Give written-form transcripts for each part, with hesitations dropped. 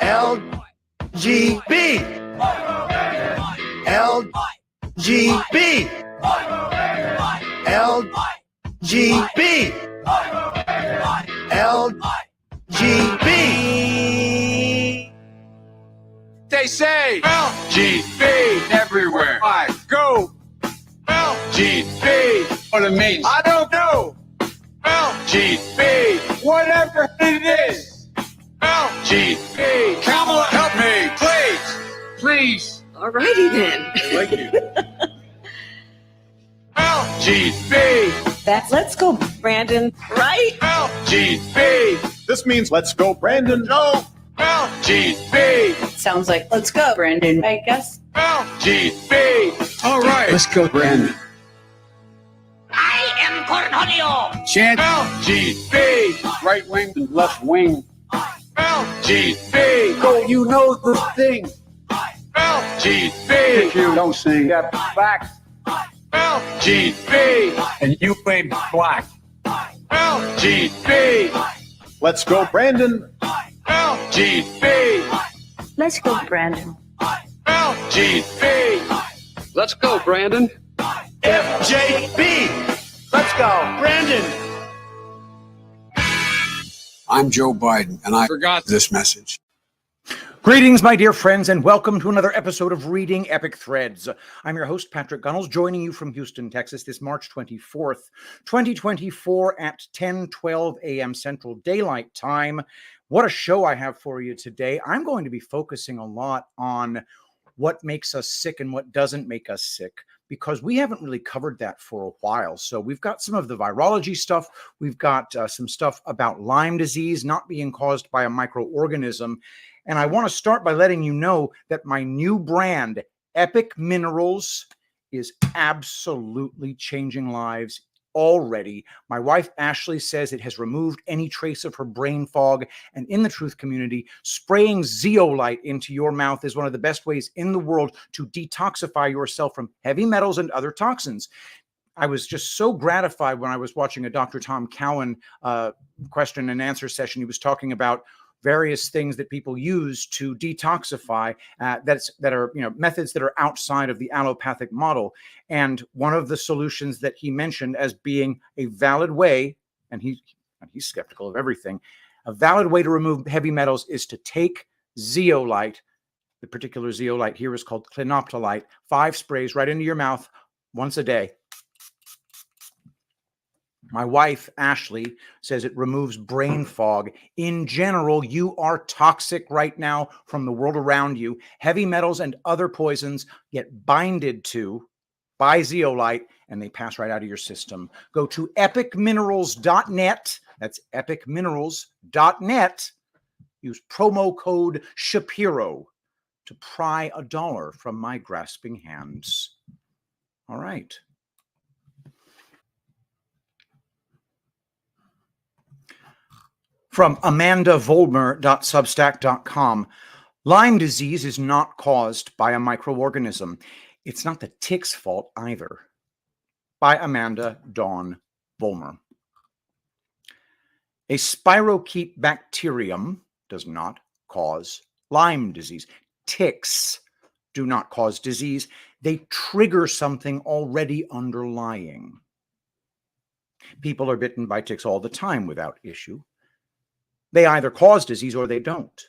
LGB. LGB. LGB. LGB. They say LGB everywhere I go. LGB. What it means, I don't know. LGB. Whatever it is. LGB. Kamala, help me, please. Please. Alrighty then. I like you. LGB. That's let's go, Brandon, right? LGB. This means let's go, Brandon. No. LGB. Sounds like let's go, Brandon, I guess. LGB. All right. Let's go, Brandon. I am Cornholio. Chant LGB. right wing and left wing. LGB. Go, you know the thing. LGB. If you don't sing that back LGB. and you ain't black. LGB. Let's go, Brandon. LGB. Let's go, Brandon. LGB. Let's go, Brandon. FJB. Let's go, Brandon. I'm Joe Biden, and I Forgot this message. Greetings, my dear friends, and welcome to another episode of Reading Epic Threads. I'm your host, Patrick Gunnels, joining you from Houston, Texas, this March 24th, 2024 at 10:12 a.m. Central Daylight Time. What a show I have for you today. I'm going to be focusing a lot on what makes us sick and what doesn't make us sick, because we haven't really covered that for a while. So we've got some of the virology stuff. We've got some stuff about Lyme disease not being caused by a microorganism. And I want to start by letting you know that my new brand, Epic Minerals, is absolutely changing lives already. My wife, Ashley, says it has removed any trace of her brain fog. And in the truth community, spraying zeolite into your mouth is one of the best ways in the world to detoxify yourself from heavy metals and other toxins. I was just so gratified when I was watching a Dr. Tom Cowan question and answer session. He was talking about various things that people use to detoxify that are methods that are outside of the allopathic model. And one of the solutions that he mentioned as being a valid way, and he's skeptical of everything, a valid way to remove heavy metals is to take zeolite. The particular zeolite here is called clinoptilite. 5 sprays right into your mouth once a day. My wife, Ashley, says it removes brain fog. In general, you are toxic right now from the world around you. Heavy metals and other poisons get binded to by zeolite, and they pass right out of your system. Go to epicminerals.net. That's epicminerals.net. Use promo code Shapiro to pry $1 from my grasping hands. All right. From AmandaVollmer.substack.com. Lyme disease is not caused by a microorganism. It's not the tick's fault either. By Amanda Dawn Vollmer. A spirochete bacterium does not cause Lyme disease. Ticks do not cause disease. They trigger something already underlying. People are bitten by ticks all the time without issue. They either cause disease or they don't.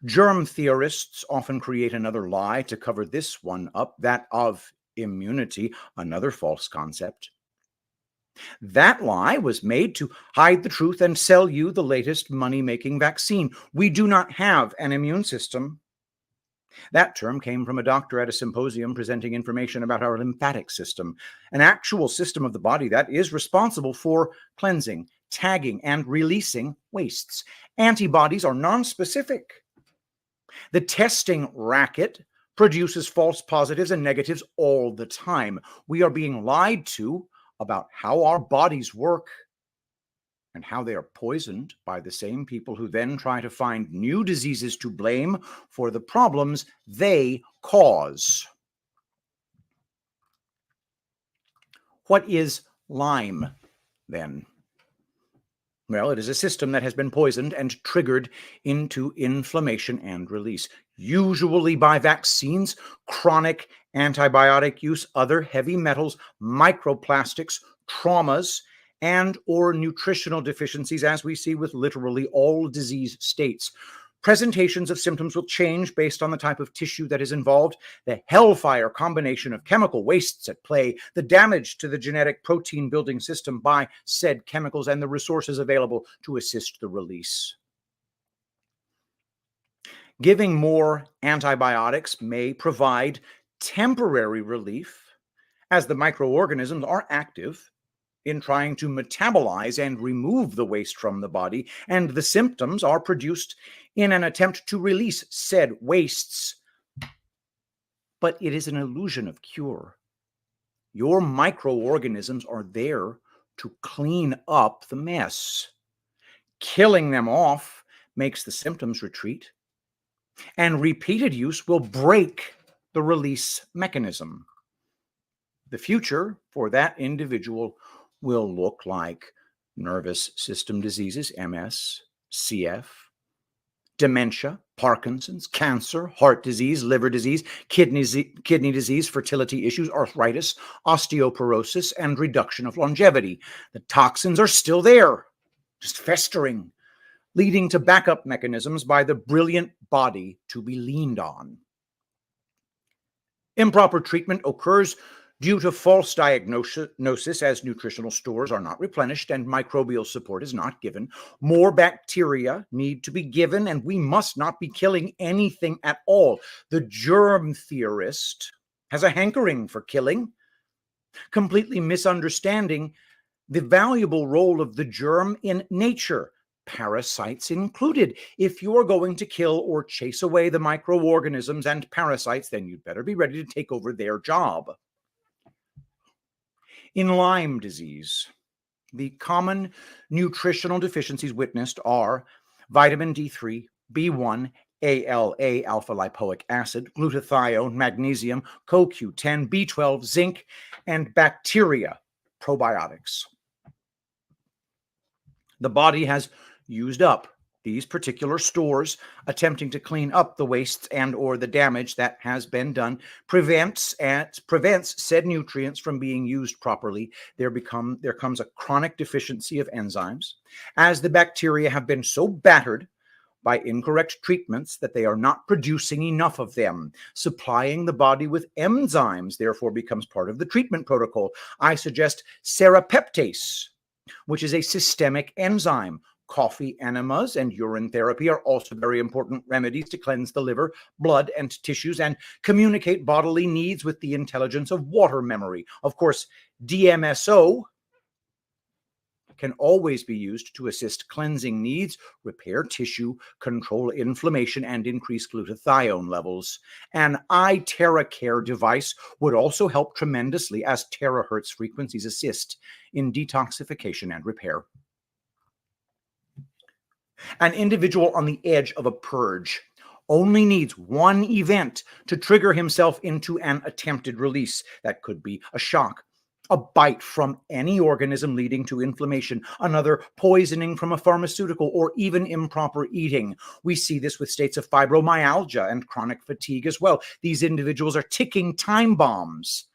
Germ theorists often create another lie to cover this one up, that of immunity, another false concept. That lie was made to hide the truth and sell you the latest money-making vaccine. We do not have an immune system. That term came from a doctor at a symposium presenting information about our lymphatic system, an actual system of the body that is responsible for cleansing, tagging, and releasing wastes. Antibodies are nonspecific. The testing racket produces false positives and negatives all the time. We are being lied to about how our bodies work and how they are poisoned by the same people who then try to find new diseases to blame for the problems they cause. What is Lyme, then? Well, it is a system that has been poisoned and triggered into inflammation and release, usually by vaccines, chronic antibiotic use, other heavy metals, microplastics, traumas, and or nutritional deficiencies, as we see with literally all disease states. Presentations of symptoms will change based on the type of tissue that is involved, the hellfire combination of chemical wastes at play, the damage to the genetic protein building system by said chemicals, and the resources available to assist the release. Giving more antibiotics may provide temporary relief, as the microorganisms are active in trying to metabolize and remove the waste from the body, and the symptoms are produced in an attempt to release said wastes. But it is an illusion of cure. Your microorganisms are there to clean up the mess. Killing them off makes the symptoms retreat, and repeated use will break the release mechanism. The future for that individual will look like nervous system diseases, MS, CF, dementia, Parkinson's, cancer, heart disease, liver disease, kidney disease, fertility issues, arthritis, osteoporosis, and reduction of longevity. The toxins are still there, just festering, leading to backup mechanisms by the brilliant body to be leaned on. Improper treatment occurs due to false diagnosis, as nutritional stores are not replenished and microbial support is not given. More bacteria need to be given, and we must not be killing anything at all. The germ theorist has a hankering for killing, completely misunderstanding the valuable role of the germ in nature, parasites included. If you're going to kill or chase away the microorganisms and parasites, then you'd better be ready to take over their job. In Lyme disease, the common nutritional deficiencies witnessed are vitamin D3, B1, ALA, alpha-lipoic acid, glutathione, magnesium, CoQ10, B12, zinc, and bacteria probiotics. The body has used up these particular stores, attempting to clean up the wastes and or the damage that has been done, prevents said nutrients from being used properly. There comes a chronic deficiency of enzymes, as the bacteria have been so battered by incorrect treatments that they are not producing enough of them. Supplying the body with enzymes therefore becomes part of the treatment protocol. I suggest serapeptase, which is a systemic enzyme. Coffee enemas and urine therapy are also very important remedies to cleanse the liver, blood, and tissues and communicate bodily needs with the intelligence of water memory. Of course, DMSO can always be used to assist cleansing needs, repair tissue, control inflammation, and increase glutathione levels. An iTerracare device would also help tremendously, as terahertz frequencies assist in detoxification and repair. An individual on the edge of a purge only needs one event to trigger himself into an attempted release. That could be a shock, a bite from any organism leading to inflammation, another poisoning from a pharmaceutical, or even improper eating. We see this with states of fibromyalgia and chronic fatigue as well. These individuals are ticking time bombs,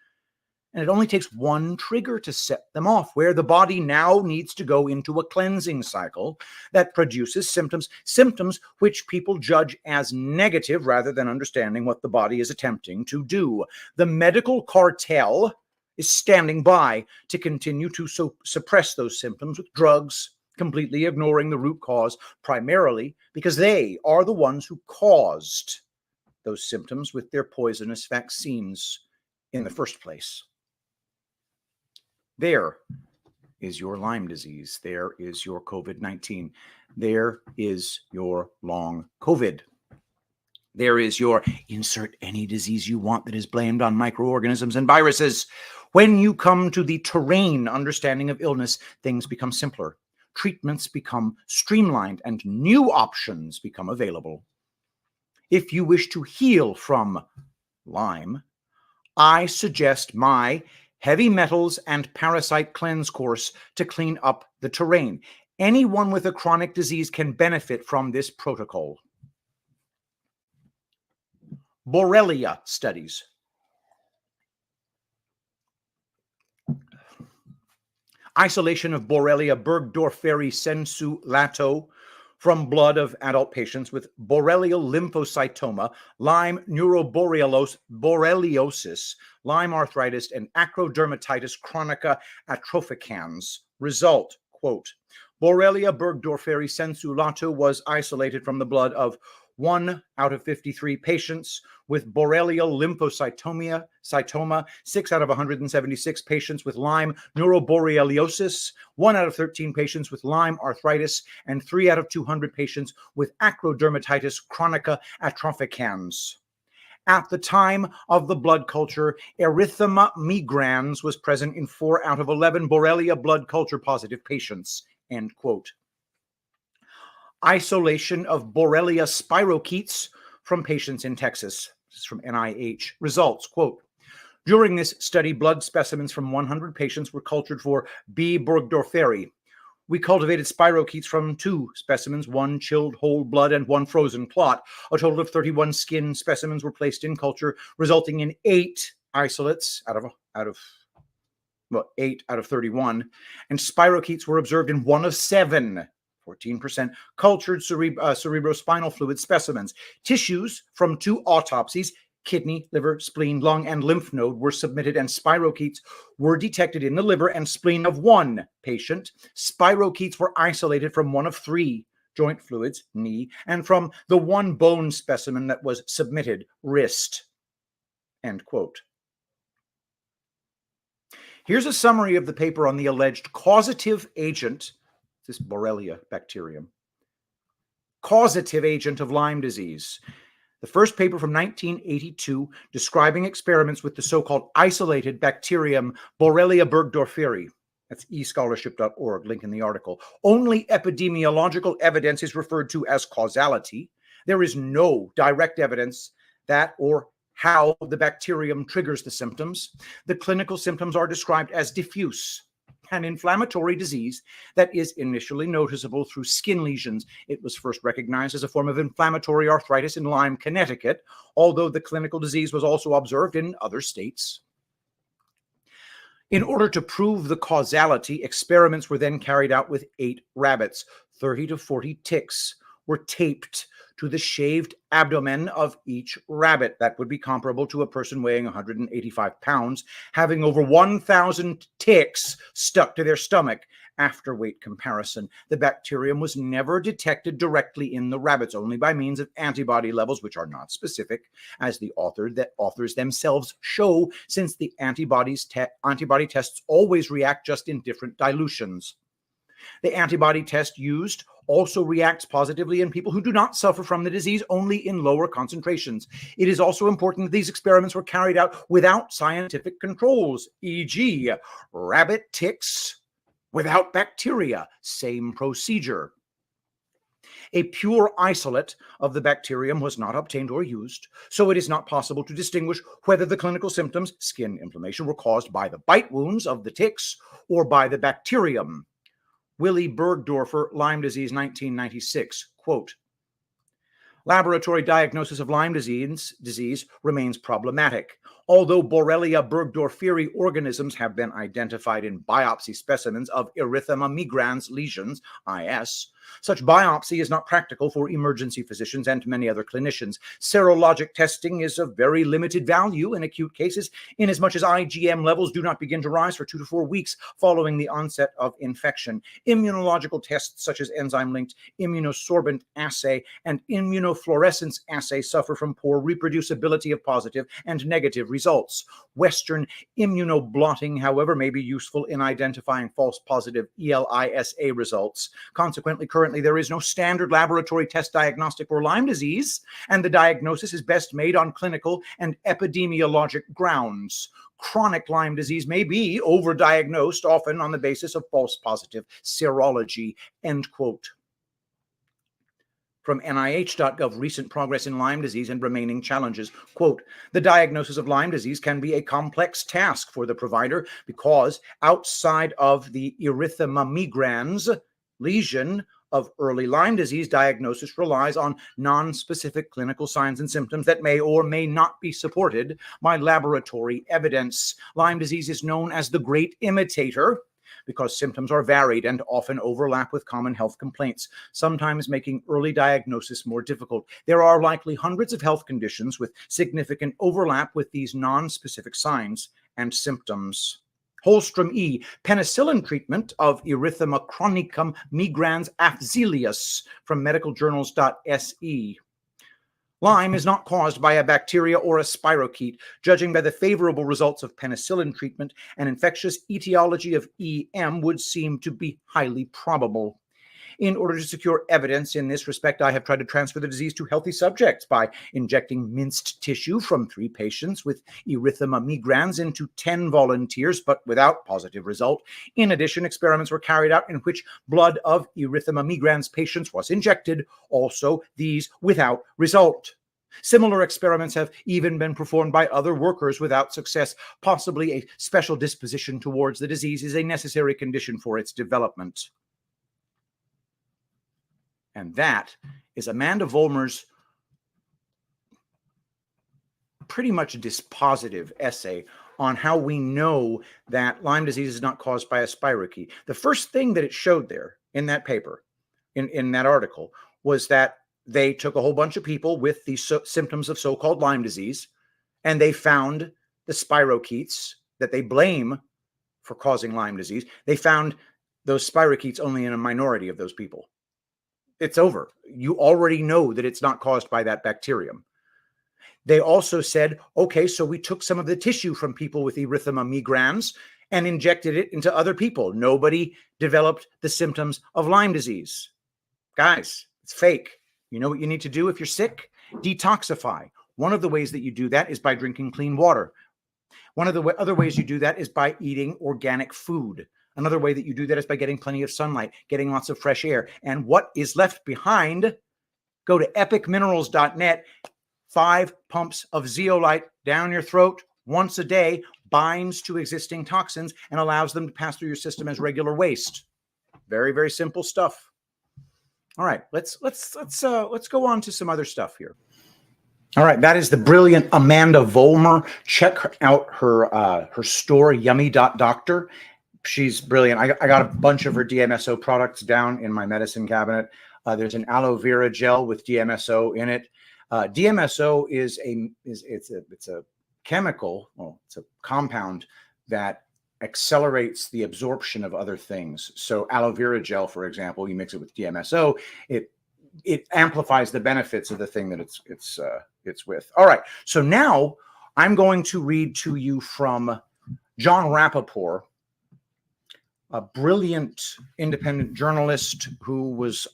and it only takes one trigger to set them off, where the body now needs to go into a cleansing cycle that produces symptoms which people judge as negative rather than understanding what the body is attempting to do. The medical cartel is standing by to continue to suppress those symptoms with drugs, completely ignoring the root cause, primarily because they are the ones who caused those symptoms with their poisonous vaccines in the first place. There is your Lyme disease. There is your COVID-19. There is your long COVID. There is your insert any disease you want that is blamed on microorganisms and viruses. When you come to the terrain understanding of illness, things become simpler. Treatments become streamlined and new options become available. If you wish to heal from Lyme, I suggest my Heavy Metals and Parasite Cleanse course to clean up the terrain. Anyone with a chronic disease can benefit from this protocol. Borrelia studies. Isolation of Borrelia burgdorferi sensu lato from blood of adult patients with borrelial lymphocytoma, Lyme borreliosis, Lyme arthritis, and acrodermatitis chronica atropicans. Result, quote, Borrelia burgdorferi sensu lato was isolated from the blood of 1 out of 53 patients with borrelial lymphocytoma, 6 out of 176 patients with Lyme neuroborreliosis, 1 out of 13 patients with Lyme arthritis, and 3 out of 200 patients with acrodermatitis chronica atropicans. At the time of the blood culture, erythema migrans was present in 4 out of 11 Borrelia blood culture positive patients, end quote. Isolation of Borrelia spirochetes from patients in Texas. This is from NIH. Results, quote, during this study, blood specimens from 100 patients were cultured for B. burgdorferi. We cultivated spirochetes from 2 specimens, 1 chilled whole blood and 1 frozen clot. A total of 31 skin specimens were placed in culture, resulting in 8 isolates out of 8 out of 31, and spirochetes were observed in 1 of 7. 14% cultured cerebrospinal fluid specimens. Tissues from 2 autopsies, kidney, liver, spleen, lung, and lymph node were submitted, and spirochetes were detected in the liver and spleen of 1 patient. Spirochetes were isolated from 1 of 3 joint fluids, knee, and from the 1 bone specimen that was submitted, wrist, end quote. Here's a summary of the paper on the alleged causative agent, this Borrelia bacterium, causative agent of Lyme disease. The first paper from 1982 describing experiments with the so-called isolated bacterium Borrelia burgdorferi. That's escholarship.org, link in the article. Only epidemiological evidence is referred to as causality. There is no direct evidence that or how the bacterium triggers the symptoms. The clinical symptoms are described as diffuse, an inflammatory disease that is initially noticeable through skin lesions. It was first recognized as a form of inflammatory arthritis in Lyme, Connecticut, although the clinical disease was also observed in other states. In order to prove the causality, experiments were then carried out with 8 rabbits. 30 to 40 ticks were taped to the shaved abdomen of each rabbit. That would be comparable to a person weighing 185 pounds, having over 1,000 ticks stuck to their stomach. After weight comparison, the bacterium was never detected directly in the rabbits, only by means of antibody levels, which are not specific, as the authors themselves show, since the antibody tests always react just in different dilutions. The antibody test used also reacts positively in people who do not suffer from the disease, only in lower concentrations. It is also important that these experiments were carried out without scientific controls, e.g., rabbit ticks without bacteria, same procedure. A pure isolate of the bacterium was not obtained or used, so it is not possible to distinguish whether the clinical symptoms, skin inflammation, were caused by the bite wounds of the ticks or by the bacterium. Willy Bergdorfer, Lyme disease, 1996, quote, laboratory diagnosis of Lyme disease remains problematic. Although Borrelia burgdorferi organisms have been identified in biopsy specimens of erythema migrans lesions, IS, such biopsy is not practical for emergency physicians and many other clinicians. Serologic testing is of very limited value in acute cases, inasmuch as IgM levels do not begin to rise for 2 to 4 weeks following the onset of infection. Immunological tests such as enzyme-linked immunosorbent assay and immunofluorescence assay suffer from poor reproducibility of positive and negative results. Western immunoblotting, however, may be useful in identifying false positive ELISA results. Consequently, currently there is no standard laboratory test diagnostic for Lyme disease, and the diagnosis is best made on clinical and epidemiologic grounds. Chronic Lyme disease may be overdiagnosed, often on the basis of false positive serology, end quote. From NIH.gov, recent progress in Lyme disease and remaining challenges. Quote, the diagnosis of Lyme disease can be a complex task for the provider because outside of the erythema migrans, lesion of early Lyme disease diagnosis relies on non-specific clinical signs and symptoms that may or may not be supported by laboratory evidence. Lyme disease is known as the great imitator because symptoms are varied and often overlap with common health complaints, sometimes making early diagnosis more difficult. There are likely hundreds of health conditions with significant overlap with these non-specific signs and symptoms. Holstrom E. Penicillin treatment of erythema chronicum migrans afzelius from medicaljournals.se. Lyme is not caused by a bacteria or a spirochete. Judging by the favorable results of penicillin treatment, an infectious etiology of EM would seem to be highly probable. In order to secure evidence in this respect, I have tried to transfer the disease to healthy subjects by injecting minced tissue from 3 patients with erythema migrans into 10 volunteers, but without positive result. In addition, experiments were carried out in which blood of erythema migrans patients was injected, also these without result. Similar experiments have even been performed by other workers without success. Possibly a special disposition towards the disease is a necessary condition for its development. And that is Amandha Vollmer's pretty much dispositive essay on how we know that Lyme disease is not caused by a spirochete. The first thing that it showed there in that paper, in that article, was that they took a whole bunch of people with the symptoms of so-called Lyme disease, and they found the spirochetes that they blame for causing Lyme disease. They found those spirochetes only in a minority of those people. It's over. You already know that it's not caused by that bacterium. They also said, okay, so we took some of the tissue from people with erythema migrans and injected it into other people. Nobody developed the symptoms of Lyme disease. Guys, it's fake. You know what you need to do if you're sick? Detoxify. One of the ways that you do that is by drinking clean water. One of the other ways you do that is by eating organic food. Another way that you do that is by getting plenty of sunlight, getting lots of fresh air. And what is left behind, go to epicminerals.net. 5 pumps of zeolite down your throat once a day binds to existing toxins and allows them to pass through your system as regular waste. Very, very simple stuff. All right, let's go on to some other stuff here. All right, that is the brilliant Amandha Vollmer. Check out her store, yummy.doctor. She's brilliant. I got a bunch of her DMSO products down in my medicine cabinet. There's an aloe vera gel with DMSO in it. DMSO is a chemical, well, it's a compound that accelerates the absorption of other things. So aloe vera gel, for example, you mix it with DMSO, it amplifies the benefits of the thing that it's with. All right, so now I'm going to read to you from John Rappaport, a brilliant independent journalist who was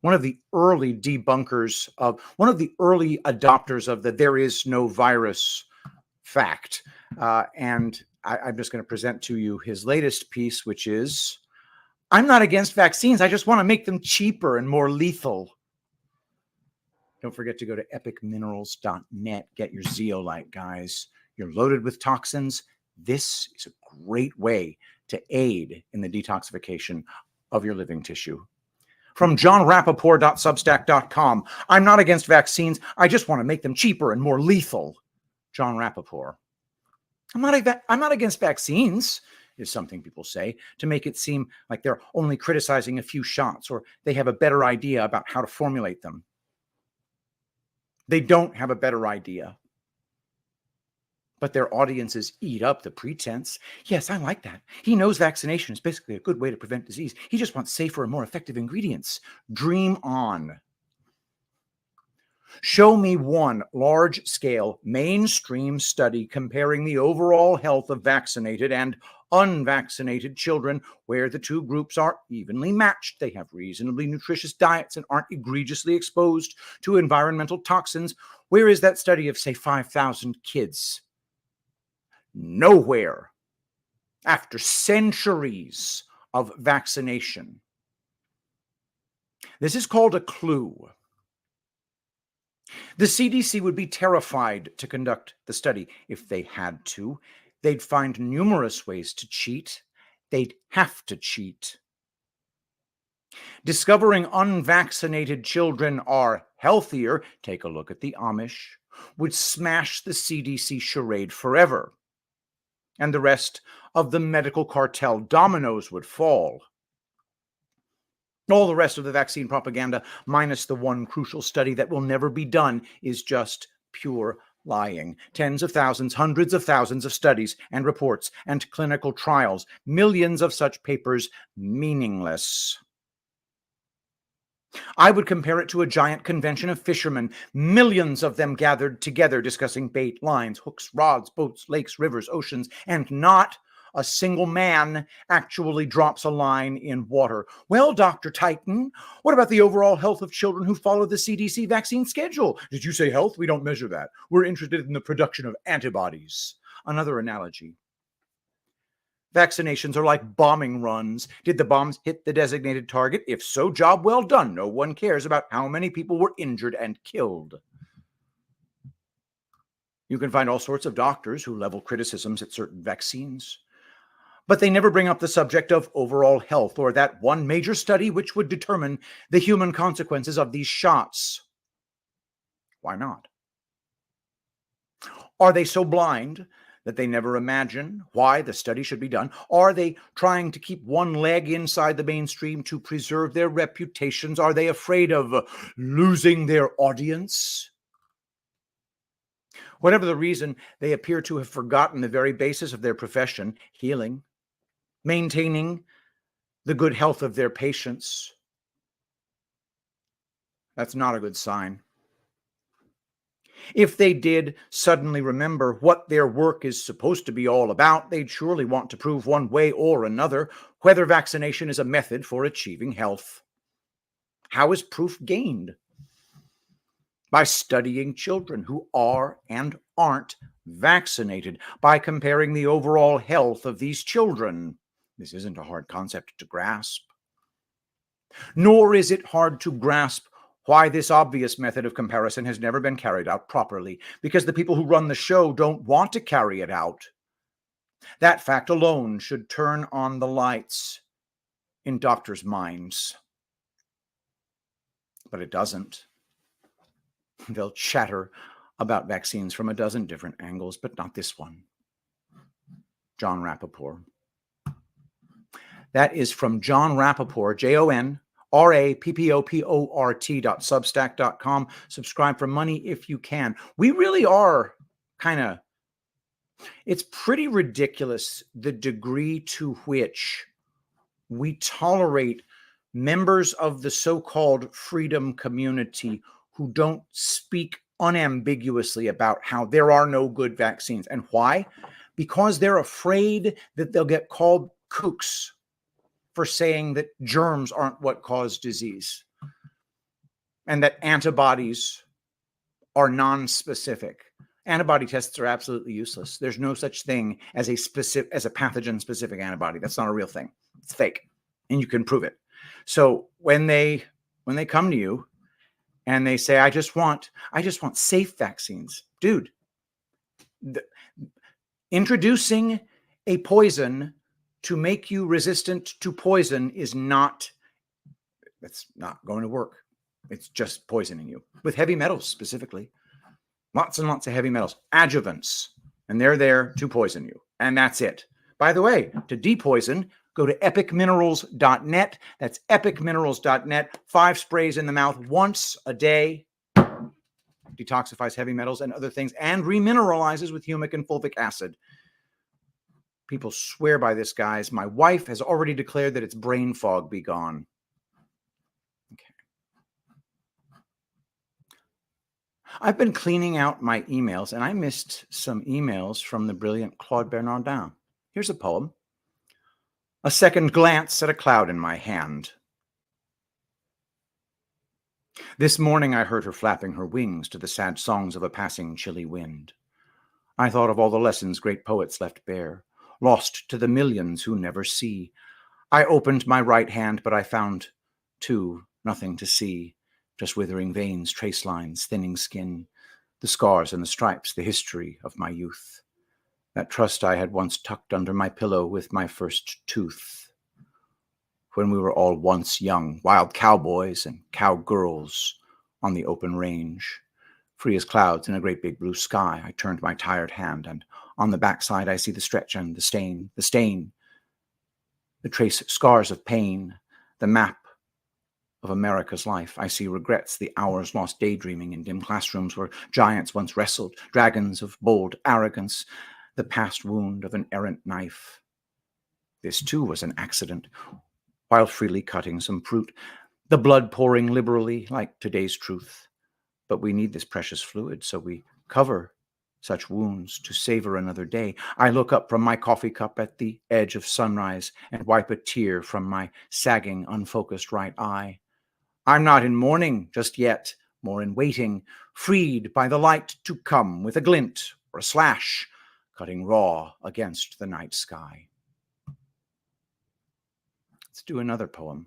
one of the early debunkers of, one of the early adopters of the there is no virus fact. And I'm just going to present to you his latest piece, which is, I'm not against vaccines. I just want to make them cheaper and more lethal. Don't forget to go to epicminerals.net. Get your zeolite, guys. You're loaded with toxins. This is a great way to aid in the detoxification of your living tissue. From johnrappaport.substack.com. I'm not against vaccines. I just want to make them cheaper and more lethal. John Rappaport. I'm not against vaccines, is something people say, to make it seem like they're only criticizing a few shots or they have a better idea about how to formulate them. They don't have a better idea. But their audiences eat up the pretense. Yes, I like that. He knows vaccination is basically a good way to prevent disease. He just wants safer and more effective ingredients. Dream on. Show me one large-scale mainstream study comparing the overall health of vaccinated and unvaccinated children where the two groups are evenly matched. They have reasonably nutritious diets and aren't egregiously exposed to environmental toxins. Where is that study of, say, 5,000 kids? Nowhere. After centuries of vaccination. This is called a clue. The CDC would be terrified to conduct the study if they had to. They'd find numerous ways to cheat. They'd have to cheat. Discovering unvaccinated children are healthier, take a look at the Amish, would smash the CDC charade forever. And the rest of the medical cartel dominoes would fall. All the rest of the vaccine propaganda, minus the one crucial study that will never be done, is just pure lying. Tens of thousands, hundreds of thousands of studies and reports and clinical trials, millions of such papers, meaningless. I would compare it to a giant convention of fishermen, millions of them gathered together discussing bait, lines, hooks, rods, boats, lakes, rivers, oceans, and not a single man actually drops a line in water. Well, Dr. Titan, what about the overall health of children who follow the CDC vaccine schedule? Did you say health? We don't measure that. We're interested in the production of antibodies. Another analogy. Vaccinations are like bombing runs. Did the bombs hit the designated target? If so, job well done. No one cares about how many people were injured and killed. You can find all sorts of doctors who level criticisms at certain vaccines, but they never bring up the subject of overall health or that one major study which would determine the human consequences of these shots. Why not? Are they so blind that they never imagine why the study should be done? Are they trying to keep one leg inside the mainstream to preserve their reputations? Are they afraid of losing their audience? Whatever the reason, they appear to have forgotten the very basis of their profession, healing, maintaining the good health of their patients. That's not a good sign. If they did suddenly remember what their work is supposed to be all about, they'd surely want to prove one way or another whether vaccination is a method for achieving health. How is proof gained? By studying children who are and aren't vaccinated, by comparing the overall health of these children. This isn't a hard concept to grasp. Nor is it hard to grasp why this obvious method of comparison has never been carried out properly, because the people who run the show don't want to carry it out. That fact alone should turn on the lights in doctors' minds. But it doesn't. They'll chatter about vaccines from a dozen different angles, but not this one. John Rappaport. That is from John Rappaport, JONRAPPOPORT.substack.com. Subscribe for money if you can. We really are it's pretty ridiculous the degree to which we tolerate members of the so-called freedom community who don't speak unambiguously about how there are no good vaccines. And why? Because they're afraid that they'll get called kooks for saying that germs aren't what cause disease and that antibodies are non-specific. Antibody tests are absolutely useless. There's no such thing as a pathogen-specific antibody. That's not a real thing. It's fake, and you can prove it. So when they come to you and they say, I just want safe vaccines. Dude, introducing a poison to make you resistant to poison that's not going to work. It's just poisoning you with heavy metals specifically. Lots and lots of heavy metals, adjuvants, and they're there to poison you. And that's it. By the way, to depoison, go to epicminerals.net. That's epicminerals.net. 5 sprays in the mouth once a day. Detoxifies heavy metals and other things and remineralizes with humic and fulvic acid. People swear by this, guys. My wife has already declared that it's brain fog be gone. Okay. I've been cleaning out my emails, and I missed some emails from the brilliant Claude Bernardin. Here's a poem. A second glance at a cloud in my hand. This morning I heard her flapping her wings to the sad songs of a passing chilly wind. I thought of all the lessons great poets left bare, lost to the millions who never see. I opened my right hand, but I found, too, nothing to see. Just withering veins, trace lines, thinning skin, the scars and the stripes, the history of my youth. That trust I had once tucked under my pillow with my first tooth. when we were all once young, wild cowboys and cowgirls on the open range. Free as clouds in a great big blue sky, I turned my tired hand, and on the backside I see the stretch and the stain, the trace scars of pain, the map of America's life. I see regrets, the hours lost daydreaming in dim classrooms where giants once wrestled, dragons of bold arrogance, the past wound of an errant knife. This too was an accident, while freely cutting some fruit, the blood pouring liberally like today's truth. But we need this precious fluid, so we cover such wounds to savor another day. I look up from my coffee cup at the edge of sunrise and wipe a tear from my sagging, unfocused right eye. I'm not in mourning just yet, more in waiting, freed by the light to come with a glint or a slash, cutting raw against the night sky. Let's do another poem.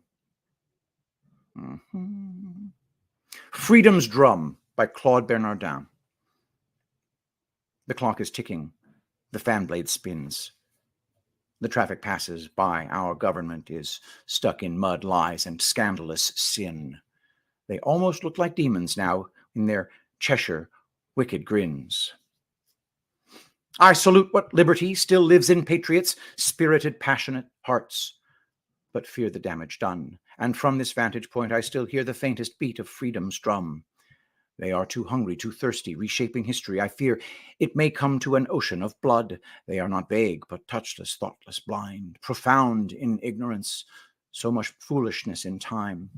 Freedom's Drum by Claude Bernardin. The clock is ticking. The fan blade spins. The traffic passes by. Our government is stuck in mud, lies, and scandalous sin. They almost look like demons now in their Cheshire wicked grins. I salute what liberty still lives in patriots' spirited, passionate hearts, but fear the damage done. And from this vantage point, I still hear the faintest beat of freedom's drum. They are too hungry, too thirsty, reshaping history. I fear it may come to an ocean of blood. They are not vague, but touchless, thoughtless, blind, profound in ignorance, so much foolishness in time.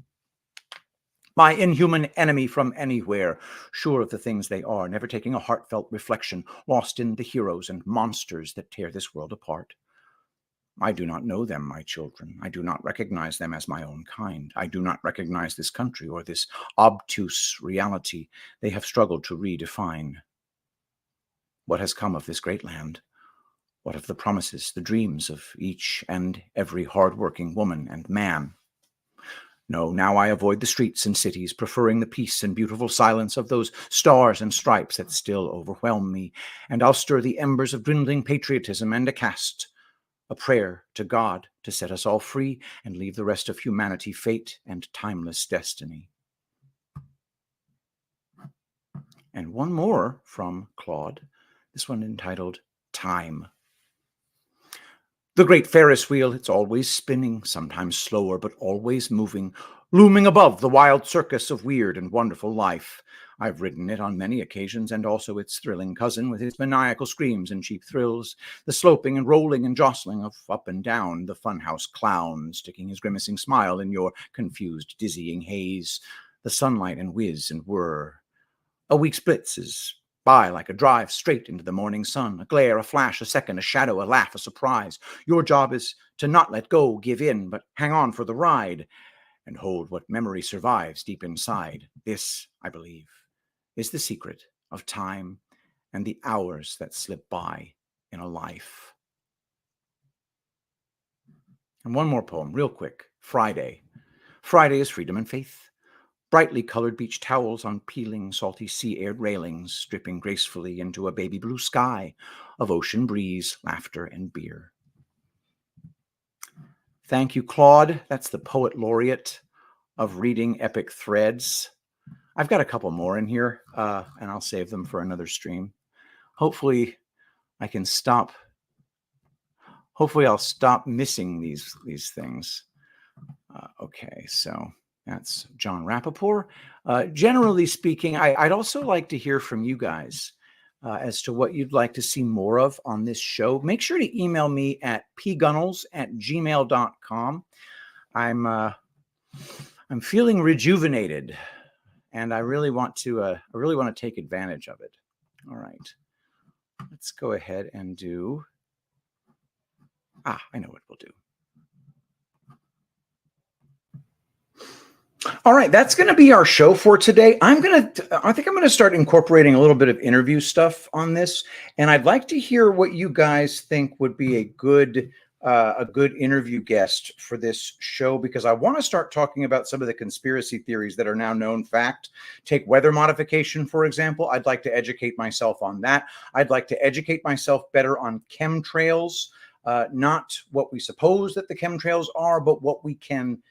My inhuman enemy from anywhere, sure of the things they are, never taking a heartfelt reflection, lost in the heroes and monsters that tear this world apart. I do not know them, my children. I do not recognize them as my own kind. I do not recognize this country or this obtuse reality they have struggled to redefine. What has come of this great land? What of the promises, the dreams of each and every hard-working woman and man? No, now I avoid the streets and cities, preferring the peace and beautiful silence of those stars and stripes that still overwhelm me, and I'll stir the embers of dwindling patriotism and cast a prayer to God to set us all free and leave the rest of humanity fate and timeless destiny. And one more from Claude, this one entitled Time. The great Ferris wheel, it's always spinning, sometimes slower, but always moving, looming above the wild circus of weird and wonderful life. I've ridden it on many occasions, and also its thrilling cousin with its maniacal screams and cheap thrills, the sloping and rolling and jostling of up and down, the funhouse clown sticking his grimacing smile in your confused, dizzying haze, the sunlight and whiz and whir. A week splitzes by like a drive straight into the morning sun, a glare, a flash, a second, a shadow, a laugh, a surprise. Your job is to not let go, give in, but hang on for the ride and hold what memory survives deep inside. This, I believe, is the secret of time and the hours that slip by in a life. And one more poem, real quick. Friday. Friday is freedom and faith. Brightly colored beach towels on peeling, salty sea-aired railings, dripping gracefully into a baby blue sky of ocean breeze, laughter, and beer. Thank you, Claude. That's the poet laureate of Reading Epic Threads. I've got a couple more in here, and I'll save them for another stream. Hopefully, I can stop. Hopefully, I'll stop missing these things. Okay, so that's John Rappaport. Generally speaking, I'd also like to hear from you guys as to what you'd like to see more of on this show. Make sure to email me at pgunnels@gmail.com. I'm feeling rejuvenated, and I really want to take advantage of it. All right, let's go ahead and do. I know what we'll do. All right, that's going to be our show for today. I think I'm going to start incorporating a little bit of interview stuff on this, and I'd like to hear what you guys think would be a good interview guest for this show, because I want to start talking about some of the conspiracy theories that are now known fact. Take weather modification, for example. I'd like to educate myself on that. I'd like to educate myself better on chemtrails. not what we suppose that the chemtrails are, but what we can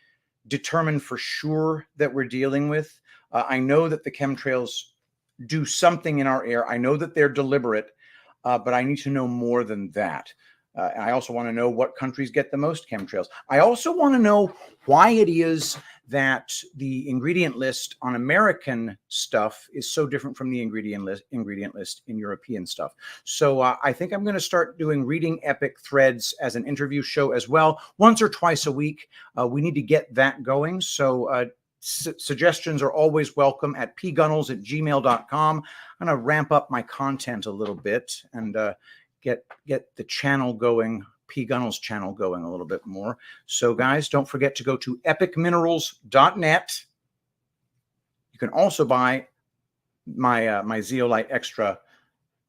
determine for sure that we're dealing with. I know that the chemtrails do something in our air. I know that they're deliberate, but I need to know more than that. I also want to know what countries get the most chemtrails. I also want to know why it is that the ingredient list on American stuff is so different from the ingredient list in European stuff. So I think I'm going to start doing Reading Epic Threads as an interview show as well, once or twice a week. We need to get that going. So suggestions are always welcome at pgunnels@gmail.com. I'm going to ramp up my content a little bit and get the channel going, P. Gunnels channel going a little bit more. So guys, don't forget to go to epicminerals.net. You can also buy my my Zeolite Extra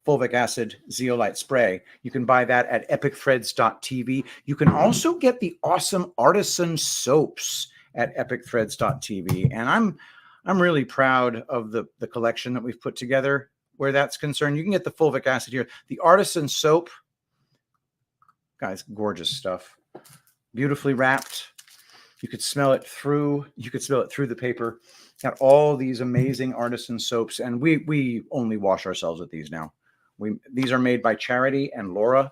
fulvic acid zeolite spray. You can buy that at epicthreads.tv. You can also get the awesome artisan soaps at epicthreads.tv. And I'm really proud of the collection that we've put together where that's concerned. You can get the fulvic acid here. The artisan soap, guys, gorgeous stuff. Beautifully wrapped. You could smell it through. You could smell it through the paper. Got all these amazing artisan soaps, and we only wash ourselves with these now. These are made by Charity and Laura,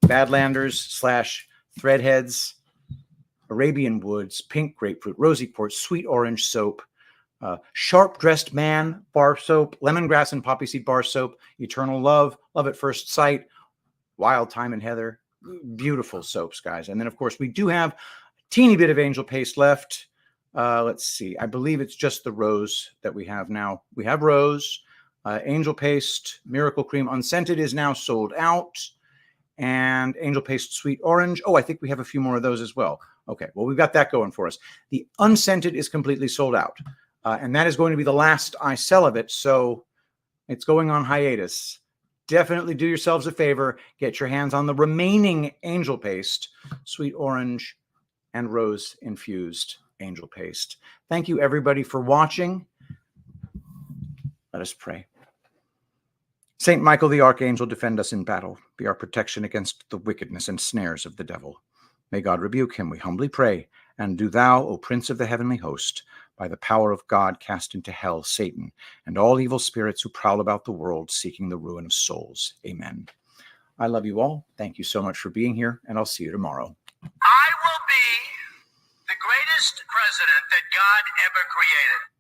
Badlanders / Threadheads, Arabian Woods, Pink Grapefruit, Rosy Quartz, Sweet Orange Soap, Sharp Dressed Man bar soap, Lemongrass and Poppy Seed bar soap, Eternal Love, Love at First Sight, Wild Thyme and Heather. Beautiful soaps, guys. And then, of course, we do have a teeny bit of angel paste left. Let's see. I believe it's just the rose that we have now. We have rose, angel paste, miracle cream unscented is now sold out, and angel paste sweet orange. Oh, I think we have a few more of those as well. Okay, well, we've got that going for us. The unscented is completely sold out, and that is going to be the last I sell of it, so it's going on hiatus. Definitely do yourselves a favor. Get your hands on the remaining angel paste, sweet orange and rose infused angel paste. Thank you, everybody, for watching. Let us pray. Saint Michael the Archangel, defend us in battle. Be our protection against the wickedness and snares of the devil. May God rebuke him, we humbly pray. And do thou, O Prince of the heavenly host, by the power of God, cast into hell Satan and all evil spirits who prowl about the world, seeking the ruin of souls. Amen. I love you all. Thank you so much for being here, and I'll see you tomorrow. I will be the greatest president that God ever created.